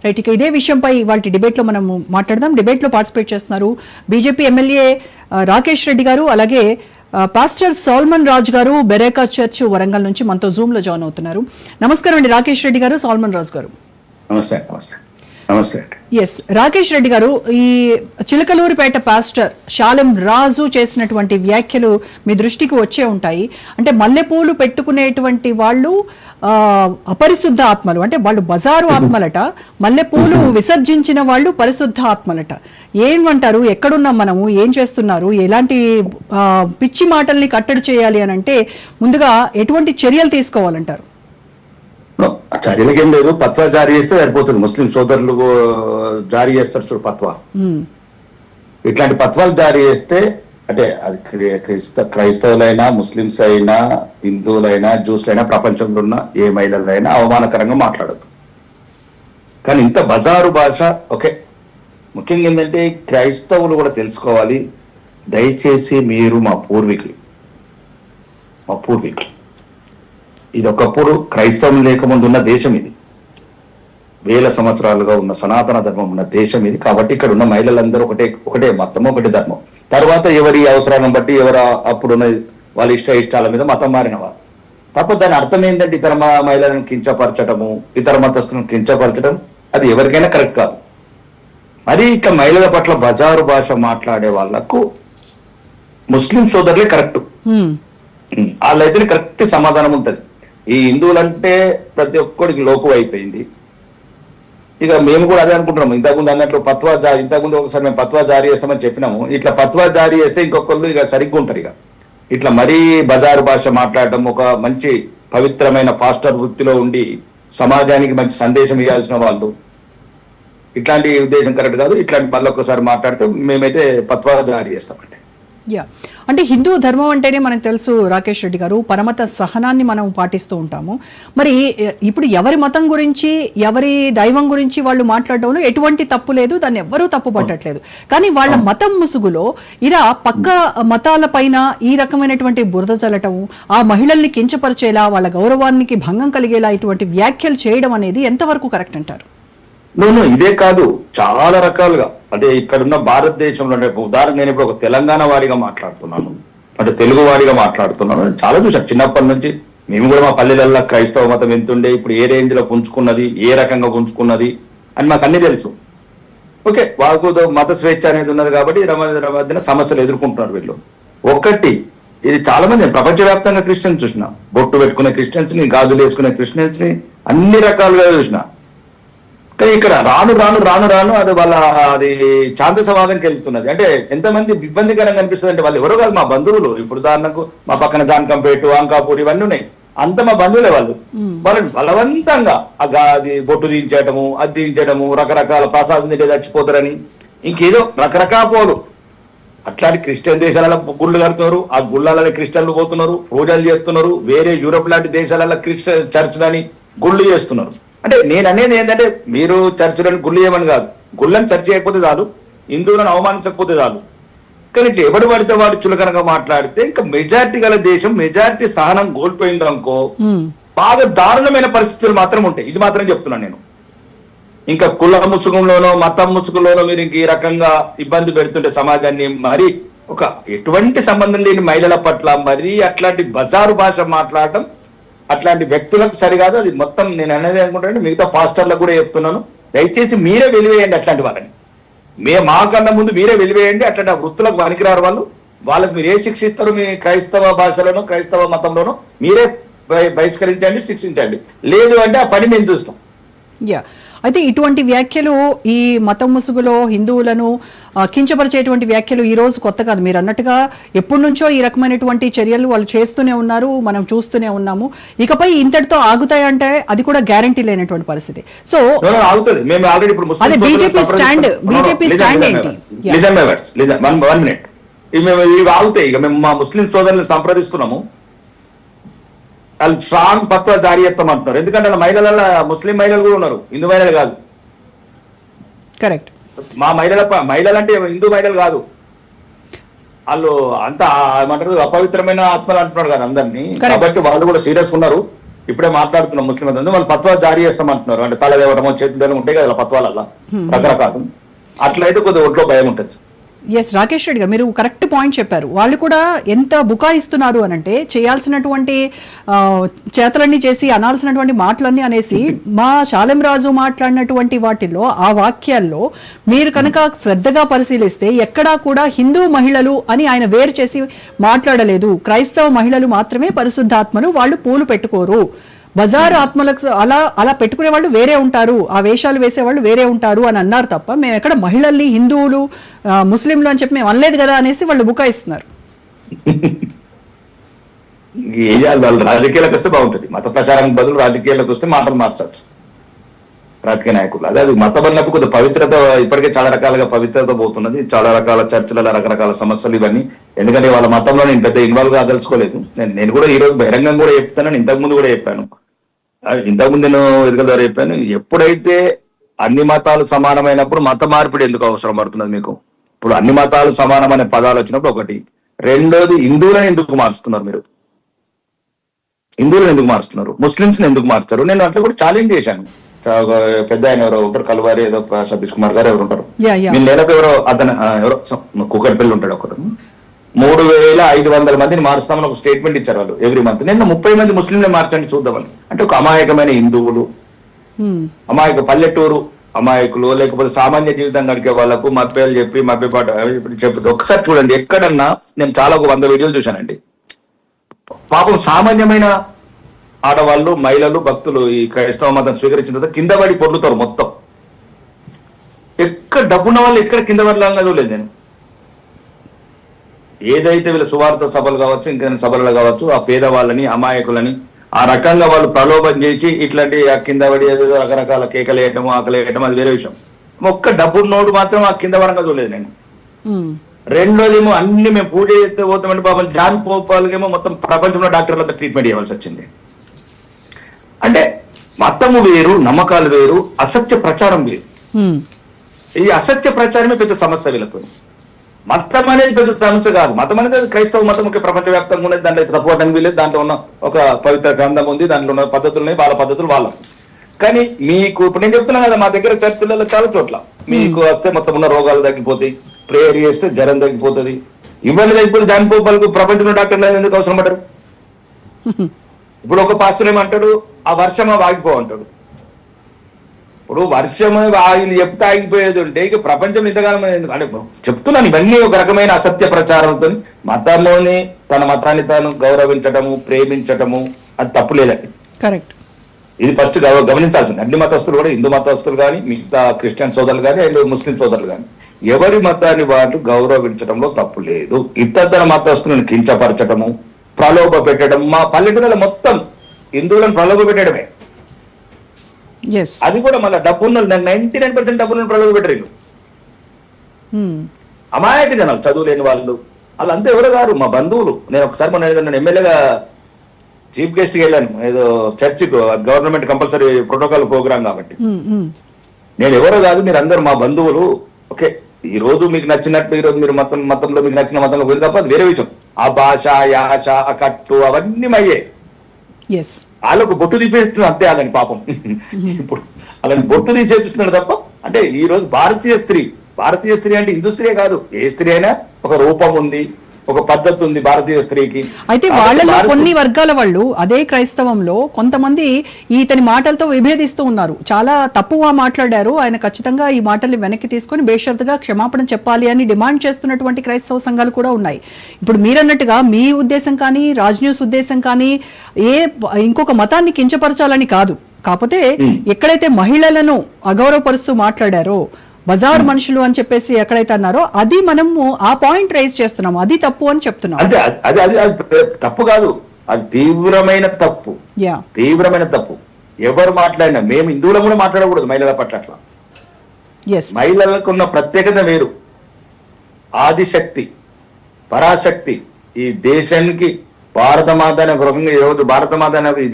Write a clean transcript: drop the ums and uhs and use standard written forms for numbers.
Right, ఇక ఇదే విషయంపై ఇవాళ డిబేట్లో మనం మాట్లాడదాం. డిబేట్లో పార్టిసిపేట్ చేస్తున్నారు బీజేపీ ఎమ్మెల్యే రాకేష్ రెడ్డి గారు, అలాగే పాస్టర్ సాల్మన్ రాజ్ గారు, బెరేకా చర్చ్ వరంగల్ నుంచి మనతో జూమ్ లో జాయిన్ అవుతున్నారు. నమస్కారం అండి రాకేష్ రెడ్డి గారు, సాల్మన్ రాజ్ గారు. నమస్తే నమస్తే నమస్తే. ఎస్, రాకేష్ రెడ్డి గారు, ఈ చిలకలూరిపేట పాస్టర్ షాలెం రాజు చేసినటువంటి వ్యాఖ్యలు మీ దృష్టికి వచ్చే ఉంటాయి. అంటే మల్లెపూలు పెట్టుకునేటువంటి వాళ్ళు అపరిశుద్ధ ఆత్మలు, అంటే వాళ్ళు బజారు ఆత్మలట, మల్లెపూలు విసర్జించిన వాళ్ళు పరిశుద్ధ ఆత్మలట. ఏమంటారు? ఎక్కడున్నాం మనము? ఏం చేస్తున్నారు? ఎలాంటి పిచ్చి మాటల్ని కట్టడి చేయాలి అని అంటే ముందుగా ఎటువంటి చర్యలు తీసుకోవాలంటారు? చర్యలకేం లేదు, పత్వా జారీ చేస్తే సరిపోతుంది. ముస్లిం సోదరులు జారీ చేస్తారు చూడు పత్వా, ఇట్లాంటి పత్వాలు జారీ చేస్తే అంటే అది క్రైస్తవులైనా, ముస్లిమ్స్ అయినా, హిందువులైనా, జ్యూస్లైనా, ప్రపంచంలో ఉన్న ఏ మహిళలైనా అవమానకరంగా మాట్లాడదు. కానీ ఇంత బజారు భాష ఓకే. ముఖ్యంగా ఏంటంటే క్రైస్తవులు కూడా తెలుసుకోవాలి, దయచేసి మీరు మా పూర్వీకులు, ఇది ఒకప్పుడు క్రైస్తవం లేకముందు ఉన్న దేశం, ఇది వేల సంవత్సరాలుగా ఉన్న సనాతన ధర్మం ఉన్న దేశం ఇది. కాబట్టి ఇక్కడ ఉన్న మహిళలందరూ ఒకటే మతం, ఒకటే ధర్మం. తర్వాత ఎవరి అవసరాలను బట్టి ఎవరు అప్పుడున్న వాళ్ళ ఇష్టాల మీద మతం మారిన వారు. తప్ప దాని అర్థం ఏంటంటే ఇతర మహిళలను కించపరచడము, ఇతర మతస్థులను కించపరచడం అది ఎవరికైనా కరెక్ట్ కాదు. మరి ఇక మహిళల పట్ల బజారు భాష మాట్లాడే వాళ్లకు ముస్లిం సోదరులే కరెక్ట్, వాళ్ళైతే కరెక్ట్ సమాధానం ఉంటుంది. ఈ హిందువులంటే ప్రతి ఒక్కడికి లోకు అయిపోయింది. ఇక మేము కూడా అదే అనుకుంటున్నాము. ఇంతకుముందు అన్నట్లు ఇంతకుముందు ఒకసారి మేము పత్వా జారీ చేస్తామని చెప్పినాము. ఇట్లా పత్వా జారీ చేస్తే ఇంకొకళ్ళు ఇక సరిగ్గా ఉంటారు. ఇక ఇట్లా మరీ బజారు భాష మాట్లాడటం, ఒక మంచి పవిత్రమైన ఫాస్టర్ వృత్తిలో ఉండి సమాజానికి మంచి సందేశం ఇవ్వాల్సిన వాళ్ళు, ఇట్లాంటి ఉద్దేశం కరెక్ట్ కాదు. ఇట్లాంటి మళ్ళీ ఒక్కసారి మాట్లాడితే మేమైతే పత్వా జారీ చేస్తామండి. యా, అంటే హిందూ ధర్మం అంటేనే మనకు తెలుసు రాకేష్ రెడ్డి గారు, పరమత సహనాన్ని మనం పాటిస్తూ ఉంటాము. మరి ఇప్పుడు ఎవరి మతం గురించి, ఎవరి దైవం గురించి వాళ్ళు మాట్లాడడంలో ఎటువంటి తప్పు లేదు, దాన్ని ఎవ్వరూ తప్పు పట్టట్లేదు. కానీ వాళ్ళ మతం ముసుగులో ఇలా పక్క మతాల పైన ఈ రకమైనటువంటి బురద చల్లటం, ఆ మహిళల్ని కించపరిచేలా, వాళ్ళ గౌరవానికి భంగం కలిగేలా ఇటువంటి వ్యాఖ్యలు చేయడం అనేది ఎంతవరకు కరెక్ట్ అంటారు? ఇదే కాదు, చాలా రకాలుగా. అంటే ఇక్కడున్న భారతదేశంలో ఉదాహరణ నేను ఇప్పుడు ఒక తెలంగాణ వాడిగా మాట్లాడుతున్నాను, అంటే తెలుగు వాడిగా మాట్లాడుతున్నాను. చాలా చూసాను చిన్నప్పటి నుంచి. మేము కూడా మా పల్లెలల్లో క్రైస్తవ మతం ఎంతుండే, ఇప్పుడు ఏ రేంజ్ లో పుంజుకున్నది, ఏ రకంగా పుంజుకున్నది అని మాకు అన్ని తెలుసు. ఓకే, వాళ్ళకు మత స్వేచ్ఛ అనేది ఉన్నది కాబట్టి మధ్యన సమస్యలు ఎదుర్కొంటున్నారు వీళ్ళు. ఒకటి, ఇది చాలా మంది ప్రపంచవ్యాప్తంగా క్రిస్టియన్స్ చూసిన, బొట్టు పెట్టుకునే క్రిస్టియన్స్ ని, గాజులు వేసుకునే క్రిస్టియన్స్ ని, అన్ని రకాలుగా చూసిన. కానీ ఇక్కడ రాను రాను రాను రాను అది ఛాందసవాదంకి వెళ్తున్నది. అంటే ఎంతమంది ఇబ్బందికరంగా అనిపిస్తుంది అంటే వాళ్ళు ఎవరో కాదు, మా బంధువులు. ఇప్పుడు ఉదాహరణకు మా పక్కన జాన్కంపేట, అంకాపూర్ ఇవన్నీ ఉన్నాయి, అంత మా బంధువులే వాళ్ళు. వాళ్ళని బలవంతంగా అది బొట్టు దించడము, అది దించడము, రకరకాల ప్రసాదం తింటే చచ్చిపోతారని, ఇంకేదో రకరకాల అట్లాంటి క్రిస్టియన్ దేశాలలో గుళ్ళు కడుతున్నారు, ఆ గుళ్ళని క్రిస్టియన్లు పోతున్నారు, పూజలు చేస్తున్నారు. వేరే యూరోప్ లాంటి దేశాలలో క్రిస్టియన్ చర్చ్లని గుళ్ళు చేస్తున్నారు. అంటే నేను అనేది ఏంటంటే మీరు చర్చలను గుళ్ళు చేయమని కాదు, గుళ్ళని చర్చ చేయకపోతే చాలు, హిందువులను అవమానించకపోతే చాలు. కానీ ఇట్లా ఎవడు పడితే వాడు చులకనగా మాట్లాడితే ఇంకా మెజారిటీ గల దేశం, మెజారిటీ సహనం కోల్పోయిందనుకో బాగా దారుణమైన పరిస్థితులు మాత్రం ఉంటాయి. ఇది మాత్రం చెప్తున్నాను నేను. ఇంకా కుల ముసుగులోనో మతం ముసుగులోనో మీరు ఇంక ఈ రకంగా ఇబ్బంది పెడుతుంటే సమాజాన్ని, మరి ఒక ఎటువంటి సంబంధం లేని మహిళల పట్ల మరి అట్లాంటి బజారు భాష మాట్లాడటం అట్లాంటి వ్యక్తులకు సరికాదు. అది మొత్తం నేను అనేది అనుకుంటాను, మిగతా ఫాస్టర్లకు కూడా చెప్తున్నాను, దయచేసి మీరే వెలివేయండి అట్లాంటి వాళ్ళని. మాకన్నా ముందు మీరే వెలివేయండి. అట్లాంటి వృత్తులకు పనికిరారు వాళ్ళు. వాళ్ళకి మీరు ఏ శిక్ష ఇస్తారో మీ క్రైస్తవ భాషలోనో క్రైస్తవ మతంలోనో మీరే బహిష్కరించండి, శిక్షించండి. లేదు అంటే ఆ పని మేము చూస్తాం. యా, అయితే ఇటువంటి వ్యాఖ్యలు, ఈ మతం ముసుగులో హిందువులను కించపరిచేటువంటి వ్యాఖ్యలు ఈ రోజు కొత్త కాదు. మీరు అన్నట్టుగా ఎప్పటి నుంచో ఈ రకమైనటువంటి చర్యలు వాళ్ళు చేస్తూనే ఉన్నారు, మనం చూస్తూనే ఉన్నాము. ఇకపై ఇంతటితో ఆగుతాయంటే అది కూడా గ్యారంటీ లేనటువంటి పరిస్థితి. సో అదే బీజేపీ స్టాండ్ ఏంటి? ఇవి ఆగుతాయి. ఇక మేము మా ముస్లిం సోదరులను సంప్రదిస్తున్నాము, వాళ్ళు స్ట్రాంగ్ పత్వా జారీ చేస్తామంటున్నారు. ఎందుకంటే వాళ్ళ మహిళల ముస్లిం మహిళలు కూడా ఉన్నారు, హిందూ మహిళలు కాదు. కరెక్ట్. మా మహిళలు అంటే హిందూ మహిళలు కాదు, వాళ్ళు అంతా ఏమంటారు అపవిత్రమైన ఆత్మలు అంటున్నారు కదా అందరినీ. కాబట్టి వాళ్ళు కూడా సీరియస్ ఉన్నారు. ఇప్పుడే మాట్లాడుతున్నాం ముస్లిం అందరూ వాళ్ళు పత్వా జారీ చేస్తామంటున్నారు. అంటే తల దేవటమో చేతులు దేవడం ఉంటాయి కదా పత్వాలల్లా రకరకాలు. అట్లయితే కొద్దిగా ఒంట్లో భయం ఉంటుంది. ఎస్ రాకేష్ రెడ్డి గారు, మీరు కరెక్ట్ పాయింట్ చెప్పారు. వాళ్ళు కూడా ఎంత బుకాయిస్తున్నారు అని అంటే, చేయాల్సినటువంటి చేతలన్నీ చేసి అనాల్సినటువంటి మాటలన్నీ అనేసి, మా శాలెం రాజు మాట్లాడినటువంటి వాటిల్లో ఆ వాక్యాల్లో మీరు కనుక శ్రద్ధగా పరిశీలిస్తే ఎక్కడా కూడా హిందూ మహిళలు అని ఆయన వేరు చేసి మాట్లాడలేదు. క్రైస్తవ మహిళలు మాత్రమే పరిశుద్ధాత్మలు, వాళ్ళు పూలు పెట్టుకోరు. బజారు ఆత్మలకు అలా పెట్టుకునే వాళ్ళు వేరే ఉంటారు, ఆ వేషాలు వేసేవాళ్ళు వేరే ఉంటారు అని అన్నారు తప్ప, మేము ఎక్కడ మహిళల్ని హిందువులు ముస్లింలు అని చెప్పి మేము అనలేదు కదా అనేసి వాళ్ళు బుకాయిస్తున్నారు. ఏం చేయాలి, వాళ్ళు రాజకీయాలకు వస్తే బాగుంటుంది. మత ప్రచారానికి బదులు రాజకీయాలకు వస్తే మాటలు మార్చవచ్చు రాజకీయ నాయకులు. అదే అది మతం అన్నప్పుడు కొద్దిగా పవిత్రత, ఇప్పటికే చాలా రకాలుగా పవిత్రత పోతున్నది. చాలా రకాల చర్చలలో రకరకాల సమస్యలు ఇవన్నీ. ఎందుకంటే వాళ్ళ మతంలో నేను పెద్ద ఇన్వాల్వ్ కాదలుచుకోలేదు. నేను కూడా ఈ రోజు బహిరంగంగా కూడా చెప్తానని ఇంతకుముందు కూడా చెప్పాను. ఇంతకుముందు నేను ఎదుగుల ద్వారా చెప్పాను, ఎప్పుడైతే అన్ని మతాలు సమానమైనప్పుడు మత మార్పిడి ఎందుకు అవసరం పడుతున్నది మీకు? ఇప్పుడు అన్ని మతాలు సమానమైన పదాలు వచ్చినప్పుడు ఒకటి. రెండోది, హిందువులను ఎందుకు మార్చుతున్నారు మీరు? హిందువులను ఎందుకు మార్చుతున్నారు? ముస్లింస్ ఎందుకు మార్చారు? నేను అట్లా కూడా ఛాలెంజ్ చేశాను. పెద్ద ఆయన ఎవరో ఉంటారు, కల్వారి ఏదో సతీష్ కుమార్ గారు ఎవరు ఉంటారు, మీ నెలకు ఎవరో అతను ఎవరో కుక్కడిపల్లి ఉంటాడు ఒకరు. 3,500 మందిని మారుస్తామని ఒక స్టేట్మెంట్ ఇచ్చారు వాళ్ళు ఎవ్రీ మంత్. నేను 30 మంది ముస్లింలు మార్చండి చూద్దామని. అంటే ఒక అమాయకమైన హిందువులు, అమాయక పల్లెటూరు అమాయకులు, లేకపోతే సామాన్య జీవితం గడికే వాళ్ళకు మభ్యాలు చెప్పి మభ్యపాట చెప్పి ఒకసారి చూడండి. ఎక్కడన్నా నేను చాలా 100 వీడియోలు చూశానండి. పాపం సామాన్యమైన ఆడవాళ్ళు, మహిళలు, భక్తులు ఈ క్రైస్తవ మతం స్వీకరించిన తర్వాత కింద పడి పొర్లుతారు మొత్తం. ఎక్కడ డబ్బున్న వాళ్ళు ఎక్కడ కింద పడలేగా చూడలేదు నేను. ఏదైతే వీళ్ళ సువార్త సభలు కావచ్చు, ఇంకేదైనా సభలు కావచ్చు, ఆ పేదవాళ్ళని, అమాయకులని ఆ రకంగా వాళ్ళు ప్రలోభం చేసి ఇట్లాంటి ఆ కింద పడి ఏదో రకరకాల కేకలు వేయటము, ఆకలి వేయటం, అది వేరే విషయం. ఒక్క డబ్బున్నోడు మాత్రం ఆ కింద పడంగా చూడలేదు నేను. రెండోదేమో అన్ని మేము పూజ చేస్తే పోతామంటే పాపం జాన్ పోపాలకేమో మొత్తం ప్రపంచంలో డాక్టర్లంతా ట్రీట్మెంట్ చేయవలసి వచ్చింది. అంటే మతము వేరు, నమ్మకాలు వేరు, అసత్య ప్రచారం వేరు. ఈ అసత్య ప్రచారమే పెద్ద సమస్య వీళ్ళతో. మతం అనేది పెద్ద సమస్య కాదు. మతం అనేది క్రైస్తవ మతం ప్రపంచవ్యాప్తంగా ఉన్నది, దాంట్లో తప్పుకోవడానికి వీలేదు. దాంట్లో ఉన్న ఒక పవిత్ర గ్రంథం ఉంది, దాంట్లో ఉన్న పద్ధతులు ఉన్నాయి, వాళ్ళ పద్ధతులు వాళ్ళ. కానీ మీకు ఇప్పుడు నేను చెప్తున్నా కదా, మా దగ్గర చర్చిలలో చాలా చోట్ల మీకు వస్తే మొత్తం ఉన్న రోగాలు తగ్గిపోతాయి, ప్రేయర్ చేస్తే జ్వరం తగ్గిపోతుంది, ఇవన్నీ తగ్గిపోతే జానిపోపాలకు ప్రపంచంలో డాక్టర్లు ఎందుకు అవసరం పడ్డారు? ఇప్పుడు ఒక పాస్టర్ ఏమంటాడు, ఆ వర్షం ఆగిపో అంటాడు. ఇప్పుడు వర్షం ఆయన చెప్తే ఆగిపోయేది ఉంటే ఇక ప్రపంచం ఇంతకాలం ఎందుకు అంటే చెప్తున్నాను. ఇవన్నీ ఒక రకమైన అసత్య ప్రచారంతో మతంలోని తన మతాన్ని తాను గౌరవించటము, ప్రేమించటము అది తప్పు లేదండి. కరెక్ట్. ఇది ఫస్ట్ గమనించాల్సింది. అన్ని మతస్థులు కూడా, హిందూ మతస్థులు కానీ, మిగతా క్రిస్టియన్ సోదరులు కానీ, ముస్లిం సోదరులు కానీ, ఎవరి మతాన్ని వాళ్ళు గౌరవించడంలో తప్పు లేదు. ఇతర మతస్థులను కించపరచటము, ప్రలోభ పెట్టడం, మా పల్లెటూళ్ళలో మొత్తం హిందువులను ప్రలోభ పెట్టడమే. అది కూడా మళ్ళీ డబ్బున్న 99% డబ్బులను ప్రలోభ పెట్టరు. అమాయక జనాలు, చదువు లేని వాళ్ళు, వాళ్ళంతా ఎవరు గారు మా బంధువులు. నేను ఒకసారి మొన్న ఎమ్మెల్యేగా చీఫ్ గెస్ట్ కి వెళ్ళాను, ఏదో చర్చికు, గవర్నమెంట్ కంపల్సరీ ప్రోటోకాల్ ప్రోగ్రామ్ కాబట్టి. నేను ఎవరో కాదు, మీరు అందరు మా బంధువులు. ఓకే, ఈ రోజు మీకు నచ్చినట్టు, ఈ రోజు మీరు మతంలో మీకు నచ్చిన మతంలో పోయింది తప్ప అది వేరే విషయం. ఆ భాష, యాష, ఆ కట్టు అవన్నీ అయ్యే. వాళ్ళకు బొట్టు తీసేస్తున్నారు అంతే, అలాని పాపం. ఇప్పుడు అలాని బొట్టు తీసేస్తున్నాడు తప్ప. అంటే ఈ రోజు భారతీయ స్త్రీ అంటే హిందూ స్త్రీ కాదు, ఏ స్త్రీ అయినా ఒక రూపం ఉంది, ఒక పద్ధతి ఉంది భారతీయ స్త్రీకి. అయితే వాళ్ళలో కొన్ని వర్గాల వాళ్ళు అదే క్రైస్తవంలో కొంతమంది ఇతని మాటలతో విభేదిస్తూ ఉన్నారు. చాలా తప్పుగా మాట్లాడారు, ఆయన ఖచ్చితంగా ఈ మాటల్ని వెనక్కి తీసుకొని బేషరతుగా క్షమాపణ చెప్పాలి అని డిమాండ్ చేస్తున్నటువంటి క్రైస్తవ సంఘాలు కూడా ఉన్నాయి. ఇప్పుడు మీరన్నట్టుగా మీ ఉద్దేశం కానీ, రాజ్ న్యూస్ ఉద్దేశం కానీ ఇంకొక మతాన్ని కించపరచాలని కాదు. కాకపోతే ఎక్కడైతే మహిళలను అగౌరవపరుస్తూ మాట్లాడారో, బజార్ మనుషులు అని చెప్పేసి ఎక్కడైతే అన్నారో, అది మనము ఆ పాయింట్ రైజ్ చేస్తున్నాం, అది తప్పు అని చెప్తున్నాం. అంటే అది తప్పు కాదు, అది తీవ్రమైన తప్పు. తీవ్రమైన తప్పు. ఎవరు మాట్లాడినా, మేము హిందువులం కూడా మాట్లాడకూడదు మహిళల పట్ల. అట్లా మహిళలకు ఉన్న ప్రత్యేకత వేరు. ఆదిశక్తి, పరాశక్తి, ఈ దేశానికి భారతమాత అనే ఒక రకంగా ఈరోజు భారతమాత అనేది